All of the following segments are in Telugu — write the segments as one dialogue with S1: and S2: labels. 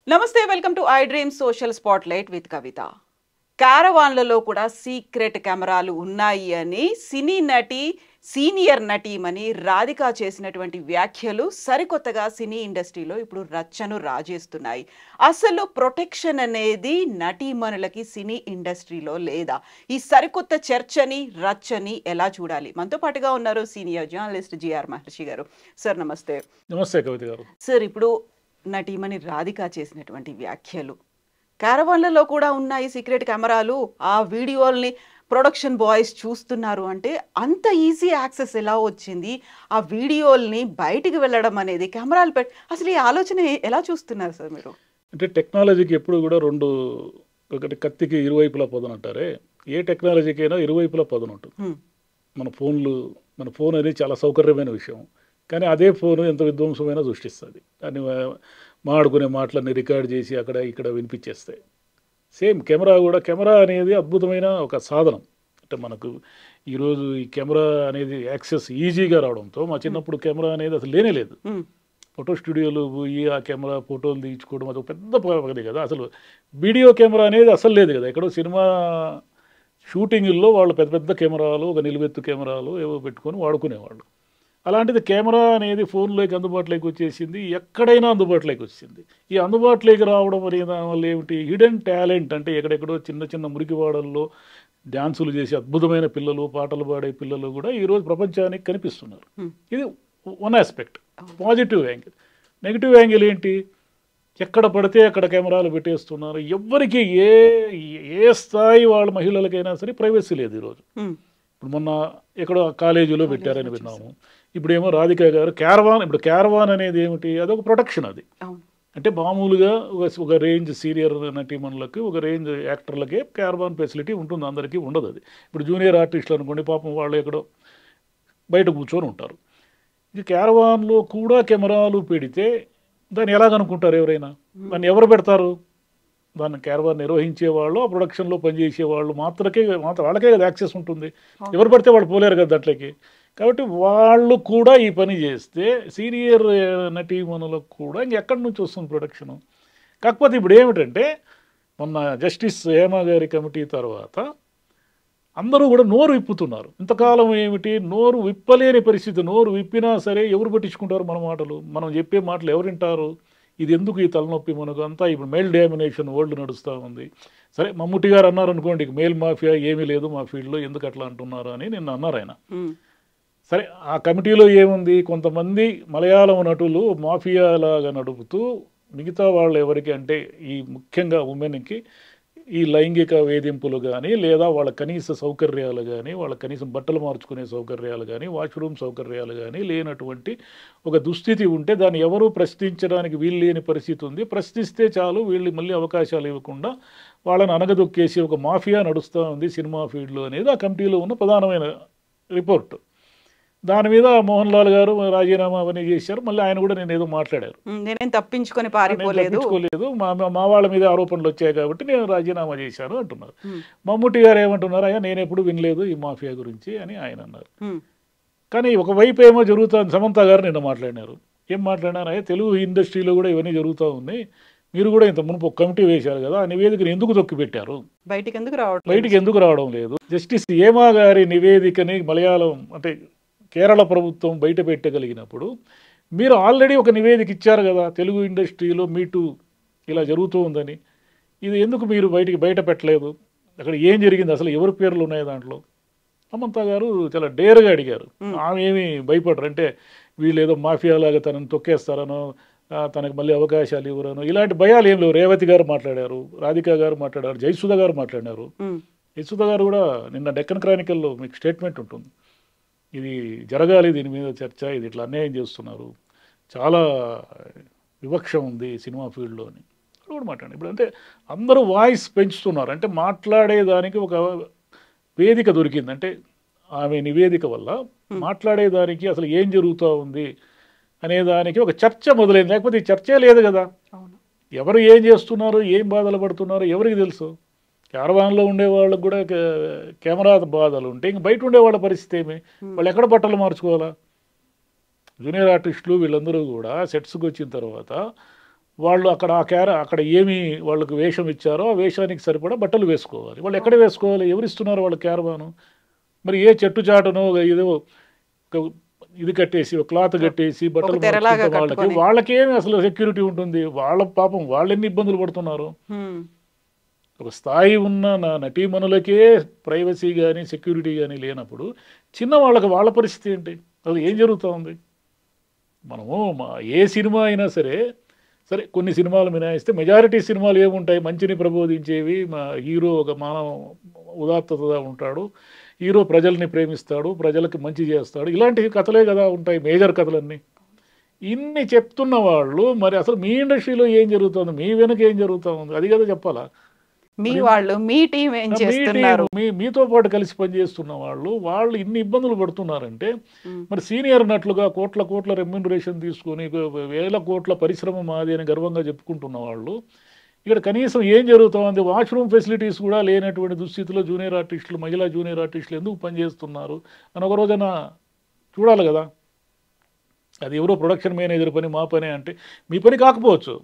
S1: నమస్తే welcome to I dream social spotlight with Kavitha. క్యారవాన్లలో కూడా సీక్రెట్ కెమెరాలు ఉన్నాయి అని సినీ నటి సీనియర్ నటీమణి రాధిక చేసినటువంటి వ్యాఖ్యలు సరికొత్తగా సినీ ఇండస్ట్రీలో ఇప్పుడు రచ్చను రాజేస్తున్నాయి. అసలు ప్రొటెక్షన్ అనేది నటీమణులకి సినీ ఇండస్ట్రీలో లేదా? ఈ సరికొత్త చర్చని రచ్చని ఎలా చూడాలి? మనతో పాటుగా ఉన్నారు సీనియర్ జర్నలిస్ట్ జిఆర్ మహర్షి గారు. సార్ నమస్తే.
S2: నమస్తే కవిత గారు.
S1: సార్, ఇప్పుడు నటీమణి రాధిక చేసినటువంటి వ్యాఖ్యలు, క్యారవాన్లలో కూడా ఉన్నాయి సీక్రెట్ కెమెరాలు, ఆ వీడియోల్ని ప్రొడక్షన్ బాయ్స్ చూస్తున్నారు అంటే అంత ఈజీ యాక్సెస్ ఎలా వచ్చింది? ఆ వీడియోల్ని బయటికి వెళ్ళడం అనేది కెమెరాలు అసలు ఈ ఆలోచన ఎలా చూస్తున్నారు సార్ మీరు?
S2: అంటే టెక్నాలజీకి ఎప్పుడు కూడా ఒకటి కత్తికి ఇరువైపులా పదును అంటారే, ఏ టెక్నాలజీకైనా ఇరువైపులా పదును ఉంటుంది. మన ఫోన్ అనేది చాలా సౌకర్యమైన విషయం, కానీ అదే ఫోను ఎంత విధ్వంసమైనా సృష్టిస్తుంది. దాన్ని మాడుకునే మాటలన్నీ రికార్డ్ చేసి అక్కడ ఇక్కడ వినిపించేస్తాయి. సేమ్ కెమెరా అనేది అద్భుతమైన ఒక సాధనం. అంటే మనకు ఈరోజు ఈ కెమెరా అనేది యాక్సెస్ ఈజీగా రావడంతో, మా చిన్నప్పుడు కెమెరా అనేది అసలు లేనే లేదు. ఫోటో స్టూడియోలు పోయి ఆ కెమెరా ఫోటోలు తీయించుకోవడం అది పెద్ద పని కదా. అసలు వీడియో కెమెరా అనేది అసలు లేదు కదా. ఎక్కడో సినిమా షూటింగుల్లో వాళ్ళు పెద్ద పెద్ద కెమెరాలు, ఒక నిలువెత్తు కెమెరాలు ఏవో పెట్టుకొని వాడుకునేవాళ్ళు. అలాంటిది కెమెరా అనేది ఫోన్లోకి అందుబాటులోకి వచ్చేసింది, ఎక్కడైనా అందుబాటులోకి వచ్చింది. ఈ అందుబాటులోకి రావడం అనేది వల్ల ఏమిటి, హిడెన్ టాలెంట్ అంటే ఎక్కడెక్కడో చిన్న చిన్న మురికివాడల్లో డ్యాన్సులు చేసి అద్భుతమైన పిల్లలు, పాటలు పాడే పిల్లలు కూడా ఈరోజు ప్రపంచానికి కనిపిస్తున్నారు. ఇది one aspect, positive angle. Negative angle ఏంటి, ఎక్కడ పడితే అక్కడ కెమెరాలు పెట్టేస్తున్నారు. ఎవరికి ఏ స్థాయి వాళ్ళ మహిళలకైనా సరే ప్రైవసీ లేదు ఈరోజు. ఇప్పుడు మొన్న ఎక్కడో కాలేజీలో పెట్టారని విన్నాము. ఇప్పుడేమో రాధిక గారు క్యారవాన్ అనేది ఏమిటి, అదొక ప్రొటెక్షన్. అది అంటే మామూలుగా ఒక రేంజ్ సీనియర్ నటీమణులకి, ఒక రేంజ్ యాక్టర్లకే క్యారవాన్ ఫెసిలిటీ ఉంటుంది, అందరికీ ఉండదు. అది ఇప్పుడు జూనియర్ ఆర్టిస్టులు అనుకోండి, పాపం వాళ్ళు ఎక్కడో బయట కూర్చొని ఉంటారు. ఇది క్యారవాన్లో కూడా కెమెరాలు పెడితే దాన్ని ఎలా కనుక్కుంటారు ఎవరైనా? దాన్ని ఎవరు పెడతారు? దాన్ని క్యారవాన్ నిర్వహించే వాళ్ళు, ఆ ప్రొడక్షన్లో పనిచేసే వాళ్ళు వాళ్ళకే కదా యాక్సెస్ ఉంటుంది. ఎవరు పడితే వాళ్ళు పోలేరు కదా దాంట్లోకి. కాబట్టి వాళ్ళు కూడా ఈ పని చేస్తే సీనియర్ నటీమణులకు కూడా ఇంకెక్కడి నుంచి వస్తుంది ప్రొడక్షను? కాకపోతే ఇప్పుడు ఏమిటంటే, మొన్న జస్టిస్ హేమ గారి కమిటీ తర్వాత అందరూ కూడా నోరు విప్పుతున్నారు. ఇంతకాలం ఏమిటి, నోరు విప్పలేని పరిస్థితి. నోరు విప్పినా సరే ఎవరు పట్టించుకుంటారు మన మాటలు? మనం చెప్పే మాటలు ఎవరు వింటారు? ఇది ఎందుకు ఈ తలనొప్పి మనకు? అంతా ఇప్పుడు మెయిల్ డామినేషన్ వరల్డ్ నడుస్తూ ఉంది. సరే, మమ్ముట్టి గారు అన్నారు అనుకోండి, మెయిల్ మాఫియా ఏమీ లేదు మా ఫీల్డ్లో, ఎందుకు అట్లా అంటున్నారు అని నిన్న అన్నారు ఆయన. సరే, ఆ కమిటీలో ఏముంది, కొంతమంది మలయాళం నటులు మాఫియా లాగా నడుపుతూ మిగతా వాళ్ళు ఎవరికి అంటే ఈ ముఖ్యంగా ఉమెన్కి ఈ లైంగిక వేధింపులు కానీ, లేదా వాళ్ళ కనీస సౌకర్యాలు కానీ, వాళ్ళ కనీసం బట్టలు మార్చుకునే సౌకర్యాలు కానీ, వాష్రూమ్ సౌకర్యాలు కానీ లేనటువంటి ఒక దుస్థితి ఉంటే దాన్ని ఎవరూ ప్రశ్నించడానికి వీలు లేని పరిస్థితి ఉంది. ప్రశ్నిస్తే చాలు వీళ్ళు మళ్ళీ అవకాశాలు ఇవ్వకుండా వాళ్ళని అనగదొక్కేసి ఒక మాఫియా నడుస్తూ ఉంది సినిమా ఫీల్డ్లో అనేది ఆ కమిటీలో ఉన్న ప్రధానమైన రిపోర్టు. దాని మీద మోహన్ లాల్ గారు రాజీనామా అవన్నీ చేశారు. మళ్ళీ ఆయన కూడా నేను ఏదో మాట్లాడారు,
S1: నేనేం తప్పించుకోలేదు,
S2: మా వాళ్ళ మీద ఆరోపణలు వచ్చాయి కాబట్టి నేను రాజీనామా చేశాను అంటున్నారు. మమ్ముట్టి గారు ఏమంటున్నారు, అయ్యా నేను ఎప్పుడు వినలేదు ఈ మాఫియా గురించి అని ఆయన అన్నారు. కానీ ఒకవైపు ఏమో జరుగుతుంది. సమంత గారు నిన్న మాట్లాడినారు. ఏం మాట్లాడినారు, అయ్యా తెలుగు ఇండస్ట్రీలో కూడా ఇవన్నీ జరుగుతూ ఉన్నాయి, మీరు కూడా ఇంత మునుపు ఒక కమిటీ వేశారు కదా, ఆ నివేదికను ఎందుకు తొక్కిపెట్టారు, బయటికి ఎందుకు రావడం లేదు? జస్టిస్ హేమా గారి నివేదికని మలయాళం అంటే కేరళ ప్రభుత్వం బయట పెట్టగలిగినప్పుడు మీరు ఆల్రెడీ ఒక నివేదిక ఇచ్చారు కదా, తెలుగు ఇండస్ట్రీలో మీటూ ఇలా జరుగుతూ ఉందని. ఇది ఎందుకు మీరు బయట పెట్టలేదు? అక్కడ ఏం జరిగింది, అసలు ఎవరి పేర్లు ఉన్నాయి దాంట్లో? సమంత గారు చాలా డేర్గా అడిగారు. ఆమె ఏమి భయపడరు, అంటే వీళ్ళు ఏదో మాఫియాలాగా తనని తొక్కేస్తారనో, తనకు మళ్ళీ అవకాశాలు ఇవ్వరనో ఇలాంటి భయాలు ఏం లేవు. రేవతి గారు మాట్లాడారు, రాధిక గారు మాట్లాడారు, జయసుధ గారు మాట్లాడారు. జయసుధ గారు కూడా నిన్న డెక్కన్ క్రానికల్లో మీకు స్టేట్మెంట్ ఉంటుంది, ఇది జరగాలి, దీని మీద చర్చ, ఇది ఇట్లా అన్యాయం చేస్తున్నారు, చాలా వివక్ష ఉంది సినిమా ఫీల్డ్లో అని కూడా మాట్లాడారు. ఇప్పుడు అంటే అందరూ వాయిస్ పెంచుతున్నారు, అంటే మాట్లాడేదానికి ఒక వేదిక దొరికింది. అంటే ఆమె నివేదిక వల్ల మాట్లాడేదానికి అసలు ఏం జరుగుతూ ఉంది అనేదానికి ఒక చర్చ మొదలైంది. లేకపోతే ఈ చర్చే లేదు కదా. ఎవరు ఏం చేస్తున్నారు, ఏం బాధలు పడుతున్నారు ఎవరికి తెలుసు? క్యారవాన్లో ఉండే వాళ్ళకు కూడా కెమెరా బాధలు ఉంటే ఇంక బయట ఉండే వాళ్ళ పరిస్థితి ఏమి? వాళ్ళు ఎక్కడ బట్టలు మార్చుకోవాలా? జూనియర్ ఆర్టిస్టులు వీళ్ళందరూ కూడా సెట్స్కి వచ్చిన తర్వాత వాళ్ళు అక్కడ అక్కడ ఏమి వాళ్ళకి వేషం ఇచ్చారో ఆ వేషానికి సరిపడా బట్టలు వేసుకోవాలి. వాళ్ళు ఎక్కడ వేసుకోవాలి? ఎవరిస్తున్నారు వాళ్ళ క్యారవాను? మరి ఏ చెట్టు చాటునో ఏదో ఒక ఇది కట్టేసి ఒక క్లాత్ కట్టేసి బట్టలు మార్చుకుంటే వాళ్ళకేమి అసలు సెక్యూరిటీ ఉంటుంది? వాళ్ళ పాపం వాళ్ళు ఎన్ని ఇబ్బందులు పడుతున్నారు. ఒక స్థాయి ఉన్న నటీమణులకే ప్రైవసీ కానీ సెక్యూరిటీ కానీ లేనప్పుడు చిన్న వాళ్ళకి వాళ్ళ పరిస్థితి ఏంటి? అసలు ఏం జరుగుతూ ఉంది? మనము ఏ సినిమా అయినా సరే కొన్ని సినిమాలు మినహాయిస్తే మెజారిటీ సినిమాలు ఏముంటాయి? మంచిని ప్రబోధించేవి. మా హీరో ఒక మానవ ఉదాత్తతగా ఉంటాడు, హీరో ప్రజల్ని ప్రేమిస్తాడు, ప్రజలకి మంచి చేస్తాడు, ఇలాంటి కథలే కదా ఉంటాయి మేజర్ కథలన్నీ. ఇన్ని చెప్తున్న వాళ్ళు మరి అసలు మీ ఇండస్ట్రీలో ఏం జరుగుతుంది, మీ వెనక ఏం జరుగుతూ ఉంది, అది కదా చెప్పాలా.
S1: మీ టీం ఏం చేస్తున్నారు?
S2: మీతో పాటు కలిసి పనిచేస్తున్న వాళ్ళు ఇన్ని ఇబ్బందులు పడుతున్నారంటే మరి సీనియర్ నటులుగా కోట్ల రెమ్యూనరేషన్ తీసుకొని వేల కోట్ల పరిశ్రమ మాది అని గర్వంగా చెప్పుకుంటున్న వాళ్ళు ఇక్కడ కనీసం ఏం జరుగుతుంది? వాష్రూమ్ ఫెసిలిటీస్ కూడా లేనటువంటి దుస్థితిలో జూనియర్ ఆర్టిస్టులు, మహిళా జూనియర్ ఆర్టిస్టులు ఎందుకు పనిచేస్తున్నారు అని ఒక రోజున చూడాలి కదా. అది ఎవరో ప్రొడక్షన్ మేనేజర్ పని, మా పని అంటే మీ పని కాకపోవచ్చు,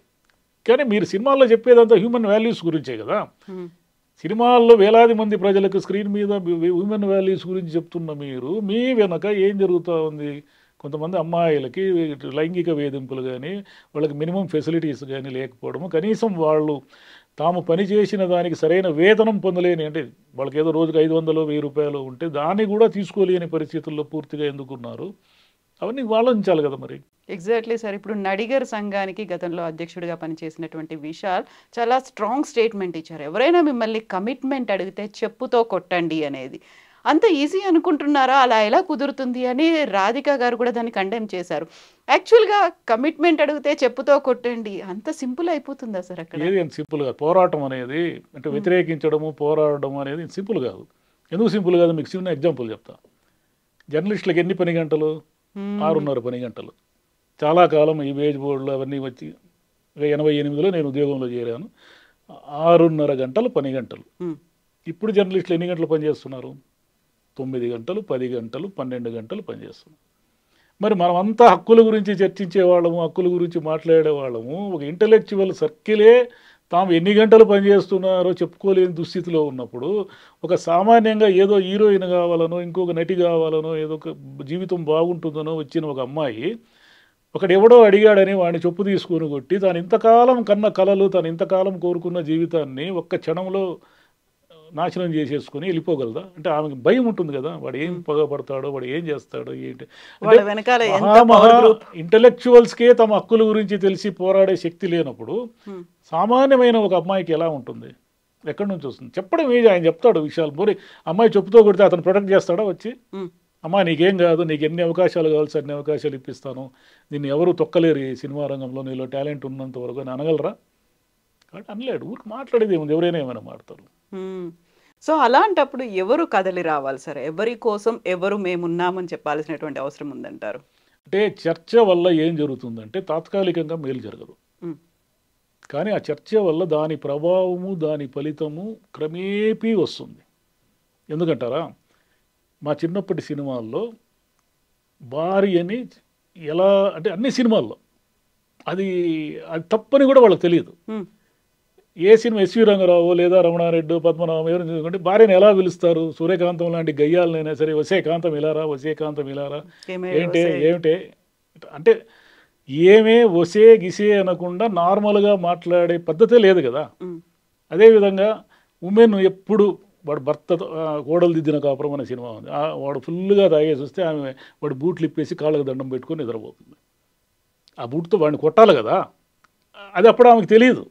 S2: కానీ మీరు సినిమాల్లో చెప్పేదంతా హ్యూమన్ వాల్యూస్ గురించే కదా. సినిమాల్లో వేలాది మంది ప్రజలకు స్క్రీన్ మీద హ్యూమన్ వాల్యూస్ గురించి చెప్తున్న మీరు మీ వెనక ఏం జరుగుతూ ఉంది? కొంతమంది అమ్మాయిలకి లైంగిక వేధింపులు కానీ, వాళ్ళకి మినిమం ఫెసిలిటీస్ కానీ లేకపోవడము, కనీసం వాళ్ళు తాము పనిచేసిన దానికి సరైన వేతనం పొందలేని, అంటే వాళ్ళకి ఏదో రోజుకి 500, 1000 రూపాయలు ఉంటే దాన్ని కూడా తీసుకోలేని పరిస్థితుల్లో పూర్తిగా ఎందుకున్నారు? అవన్నీ ఆలోచించాలి కదా మరి.
S1: Exactly sir. ఇప్పుడు నడిగర్ సంఘానికి గతంలో అధ్యక్షుడిగా పనిచేసినటువంటి విశాల్ చాలా స్ట్రాంగ్ స్టేట్మెంట్ ఇచ్చారు. ఎవరైనా మిమ్మల్ని కమిట్మెంట్ అడిగితే చెప్పుతో కొట్టండి అనేది. అంత ఈజీ అనుకుంటున్నారా? అలా ఎలా కుదురుతుంది అని రాధిక గారు కూడా దాన్ని కండెమ్ చేశారు. యాక్చువల్గా కమిట్మెంట్ అడిగితే చెప్పుతో కొట్టండి అంత సింపుల్ అయిపోతుందా సార్? అక్కడ
S2: ఏది అంత సింపుల్ కాదు. పోరాటం అనేది అంటే వ్యతిరేకించడము, పోరాడడం అనేది సింపుల్ కాదు. ఎందుకు సింపుల్ కాదు? మీకు చిన్న ఎగ్జాంపుల్ చెప్తా. జర్నలిస్టులకు ఎన్ని పని గంటలు? 6.5 పని గంటలు. చాలా కాలం ఈ వేజ్ బోర్డులు అవన్నీ వచ్చి 88లో నేను ఉద్యోగంలో చేరాను. 6.5 గంటలు పని గంటలు. ఇప్పుడు జర్నలిస్టులు ఎన్ని గంటలు పనిచేస్తున్నారు? 9 గంటలు, 10 గంటలు, 12 గంటలు పనిచేస్తున్నారు. మరి మనమంతా హక్కుల గురించి చర్చించే వాళ్ళము, హక్కుల గురించి మాట్లాడే వాళ్ళము, ఒక ఇంటలెక్చువల్ సర్కిలే తాము ఎన్ని గంటలు పనిచేస్తున్నారో చెప్పుకోలేని దుస్థితిలో ఉన్నప్పుడు ఒక సామాన్యంగా ఏదో హీరోయిన్ కావాలనో, ఇంకొక నటి కావాలనో, ఏదో ఒక జీవితం బాగుంటుందనో వచ్చిన ఒక అమ్మాయి ఒకడెవడో అడిగాడని వాడిని చెప్పు తీసుకొని కొట్టి తాను ఇంతకాలం కన్న కలలు, తాను ఇంతకాలం కోరుకున్న జీవితాన్ని ఒక్క క్షణంలో నాశనం చేసేసుకుని వెళ్ళిపోగలదా? అంటే ఆమెకి భయం ఉంటుంది కదా, వాడు ఏం పగపడతాడో, వాడు ఏం చేస్తాడో ఏంటి. ఇంటలెక్చువల్స్కే తమ హక్కుల గురించి తెలిసి పోరాడే శక్తి లేనప్పుడు సామాన్యమైన ఒక అమ్మాయికి ఎలా ఉంటుంది? ఎక్కడి నుంచి వస్తుంది? చెప్పడం ఏది? ఆయన చెప్తాడు విషయాలు. పోనీ అమ్మాయి చెప్పుతో కొడితే అతను ప్రొటెక్ట్ చేస్తాడా వచ్చి? అమ్మా నీకేం కాదు, నీకు ఎన్ని అవకాశాలు కావాల్సి అన్ని అవకాశాలు ఇప్పిస్తాను, దీన్ని ఎవరు తొక్కలేరు ఈ సినిమా రంగంలో, నీలో టాలెంట్ ఉన్నంత వరకు అని అనగలరా? కాబట్టి అనలేడు. ఊరికి మాట్లాడేది ఏముంది, ఎవరైనా ఏమైనా మాట్లాడతారు.
S1: సో అలాంటప్పుడు ఎవరు కదలి రావాలి సార్? ఎవరి కోసం ఎవరు మేమున్నామని చెప్పాల్సినటువంటి అవసరం ఉందంటారు?
S2: అంటే చర్చ వల్ల ఏం జరుగుతుందంటే తాత్కాలికంగా మేలు జరగదు, కానీ ఆ చర్చ వల్ల దాని ప్రభావము, దాని ఫలితము క్రమేపీ వస్తుంది. ఎందుకంటారా? మా చిన్నప్పటి సినిమాల్లో భార్యని ఎలా అంటే అన్ని సినిమాల్లో అది తప్పని కూడా వాళ్ళకి తెలియదు. ఏ సినిమా ఎస్వి రంగారావు లేదా రమణారెడ్డి, పద్మనాభం ఎవరు చూసుకుంటే భార్యను ఎలా పిలుస్తారు? సూర్యకాంతం లాంటి గయ్యాలనైనా సరే వసే కాంతం ఇలారా, వసే కాంతం ఇలారా, ఏమిటే అంటే ఏమే వసే గిసే అనకుండా నార్మల్గా మాట్లాడే పద్ధతే లేదు కదా. అదేవిధంగా ఉమెన్ ఎప్పుడు వాడు భర్త కోడలు దిద్దిన కాపురం అనే సినిమా ఉంది, వాడు ఫుల్గా తాగేసి వస్తే ఆమె వాడు బూట్లు ఇప్పేసి కాళ్ళకు దండం పెట్టుకొని నిద్రపోతుంది. ఆ బూట్తో వాడిని కొట్టాలి కదా, అది అప్పుడు ఆమెకు తెలియదు.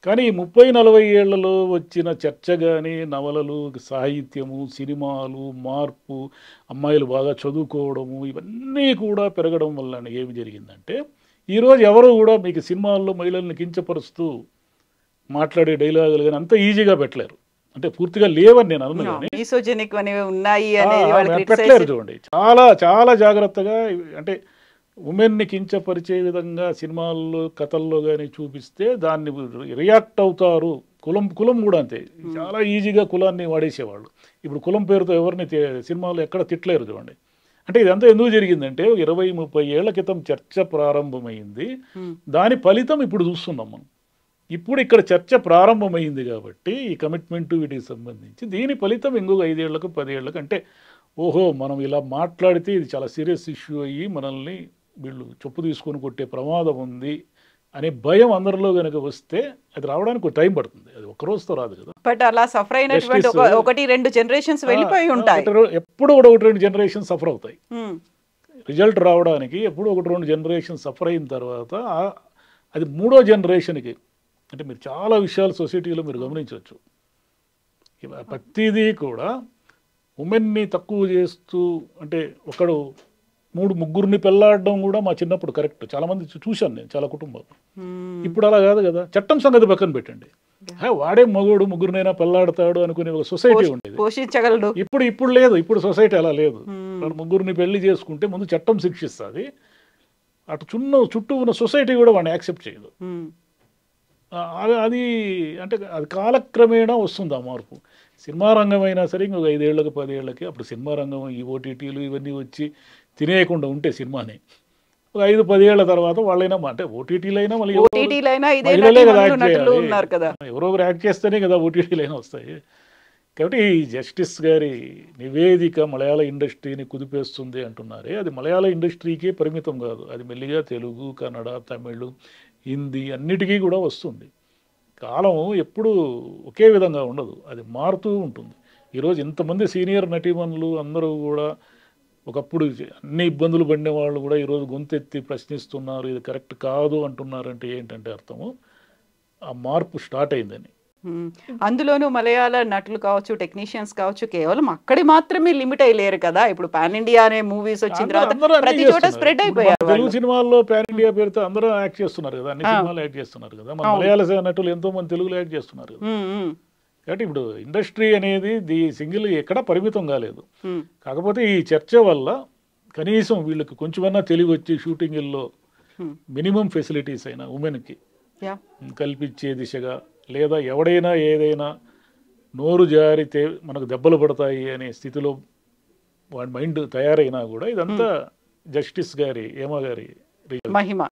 S2: కానీ 30-40 ఏళ్లలో వచ్చిన చర్చ కానీ, నవలలు, సాహిత్యము, సినిమాలు, మార్పు, అమ్మాయిలు బాగా చదువుకోవడము, ఇవన్నీ కూడా పెరగడం వల్ల ఏమి జరిగిందంటే ఈరోజు ఎవరు కూడా మీకు సినిమాల్లో మహిళల్ని కించపరుస్తూ మాట్లాడే డైలాగులు కానీ అంత ఈజీగా పెట్టలేరు. అంటే పూర్తిగా లేవని నేను అన్నాను, పెట్టలేరు. చూడండి, చాలా చాలా జాగ్రత్తగా అంటే ఉమెన్ని కించపరిచే విధంగా సినిమాల్లో, కథల్లో కానీ చూపిస్తే దాన్ని రియాక్ట్ అవుతారు. కులం కూడా అంతే, చాలా ఈజీగా కులాన్ని వాడేసేవాళ్ళు. ఇప్పుడు కులం పేరుతో ఎవరిని సినిమాల్లో ఎక్కడ తిట్టలేరు చూడండి. అంటే ఇదంతా ఎందుకు జరిగిందంటే 20-30 ఏళ్ల క్రితం చర్చ ప్రారంభమైంది.
S1: ఉమ్,
S2: దాని ఫలితం ఇప్పుడు చూస్తున్నాం మనం. ఇప్పుడు ఇక్కడ చర్చ ప్రారంభమైంది కాబట్టి ఈ కమిట్మెంట్ వీటికి సంబంధించి దీని ఫలితం ఇంకొక 5 ఏళ్లకు 10 ఏళ్లకు అంటే ఓహో మనం ఇలా మాట్లాడితే ఇది చాలా సీరియస్ ఇష్యూ అయ్యి మనల్ని వీళ్ళు చొప్పు తీసుకొని కొట్టే ప్రమాదం ఉంది అనే భయం అందరిలో కనుక వస్తే అది రావడానికి ఒక టైం పడుతుంది. అది ఒక్క రోజుతో రాదు కదా.
S1: బట్ అలా సఫర్ అయినటువంటి
S2: Justice-
S1: ఒకటి రెండు జనరేషన్స్ వెళ్ళిపోయి ఉంటాయి.
S2: ఎప్పుడు కూడా 1-2 జనరేషన్ సఫర్ అవుతాయి.
S1: ఉమ్,
S2: రిజల్ట్ రావడానికి ఎప్పుడు 1-2 జనరేషన్ సఫర్ అయిన తర్వాత అది 3వ జనరేషన్కి అంటే మీరు చాలా విషయాలు సొసైటీలో మీరు గమనించవచ్చు. ప్రతిదీ కూడా ఉమెన్ని తక్కువ చేస్తూ అంటే ఒకడు 3-ముగ్గురిని పెళ్లాడడం కూడా మా చిన్నప్పుడు కరెక్ట్. చాలామంది చూశాను నేను చాలా కుటుంబాలు.
S1: ఉమ్,
S2: ఇప్పుడు అలా కాదు కదా. చట్టం సంగతి పక్కన పెట్టండి. వాడే మగోడు ముగ్గురినైనా పెళ్లాడతాడు అనుకునే ఒక సొసైటీ ఉండేది.
S1: పోషించగలడు.
S2: ఇప్పుడు లేదు. ఇప్పుడు సొసైటీ అలా లేదు.
S1: ఉమ్,
S2: వాళ్ళు ముగ్గురిని పెళ్లి చేసుకుంటే ముందు చట్టం శిక్షిస్తుంది. అటు చుట్టూ ఉన్న సొసైటీ కూడా వాడిని యాక్సెప్ట్ చేయదు.
S1: ఉమ్,
S2: అది అంటే అది కాలక్రమేణా వస్తుంది ఆ మార్పు. సినిమా రంగం అయినా సరే ఇంకొక 5 ఏళ్ళకి 10 ఏళ్ళకి అప్పుడు సినిమా రంగం ఈ ఓటీటీలు ఇవన్నీ వచ్చి తినేయకుండా ఉంటే సినిమాని ఒక 5-10 ఏళ్ల తర్వాత వాళ్ళైనా అంటే ఓటీటీలు అయినా మళ్ళీ
S1: ఓటీటీలైనా ఇదే
S2: మహిళలే కదా
S1: నటీమణులు,
S2: యాక్ట్
S1: నటులు
S2: చేయాలి.
S1: ఉన్నారు కదా.
S2: ఎవరో ఒకరు యాక్ట్ చేస్తేనే కదా ఓటీటీలు అయినా వస్తాయి. కాబట్టి ఈ జస్టిస్ గారి నివేదిక మలయాళ ఇండస్ట్రీని కుదిపేస్తుంది అంటున్నారే, అది మలయాళ ఇండస్ట్రీకే పరిమితం కాదు. అది మెల్లిగా తెలుగు, కన్నడ, తమిళ్, హిందీ అన్నిటికీ కూడా వస్తుంది. కాలం ఎప్పుడూ ఒకే విధంగా ఉండదు, అది మారుతూ ఉంటుంది. ఈరోజు ఇంతమంది సీనియర్ నటీమణులు అందరూ కూడా ఒకప్పుడు అన్ని ఇబ్బందులు పడిన వాళ్ళు కూడా ఈరోజు గొంతెత్తి ప్రశ్నిస్తున్నారు, ఇది కరెక్ట్ కాదు అంటున్నారంటే ఏంటంటే అర్థము ఆ మార్పు స్టార్ట్ అయిందని.
S1: అందులోనూ మలయాళ నటులు కావచ్చు, టెక్నీషియన్స్ కావచ్చు, కేవలం అక్కడి మాత్రమే లిమిట్ అయ్యలేరు కదా. ఇప్పుడు పాన్ ఇండియా అనే మూవీస్ వచ్చిన తర్వాత ప్రతి చోట స్ప్రెడ్ అయిపోయారు.
S2: తెలుగు సినిమాల్లో పాన్ ఇండియా పేరుతో అందరూ యాక్ట్ చేస్తున్నారు కదా, అన్ని సినిమాలు యాక్ట్ చేస్తున్నారు కదా. మన మలయాళ నటులు ఎంతో మంది తెలుగులో యాక్ట్ చేస్తున్నారు కదా. కాబట్టి ఇప్పుడు ఇండస్ట్రీ అనేది సింగిల్ ఎక్కడా పరిమితం కాలేదు. కాకపోతే ఈ చర్చ వల్ల కనీసం వీళ్ళకి కొంచెమన్నా తెలివి వచ్చి షూటింగ్ల్లో మినిమం ఫెసిలిటీస్ అయినా ఉమెన్కి కల్పించే దిశగా, లేదా ఎవడైనా ఏదైనా నోరు జారితే మనకు దెబ్బలు పడతాయి అనే స్థితిలో వాడి మైండ్ తయారైనా కూడా ఇదంతా జస్టిస్ గారి, ఏమా గారి
S1: మహిమ.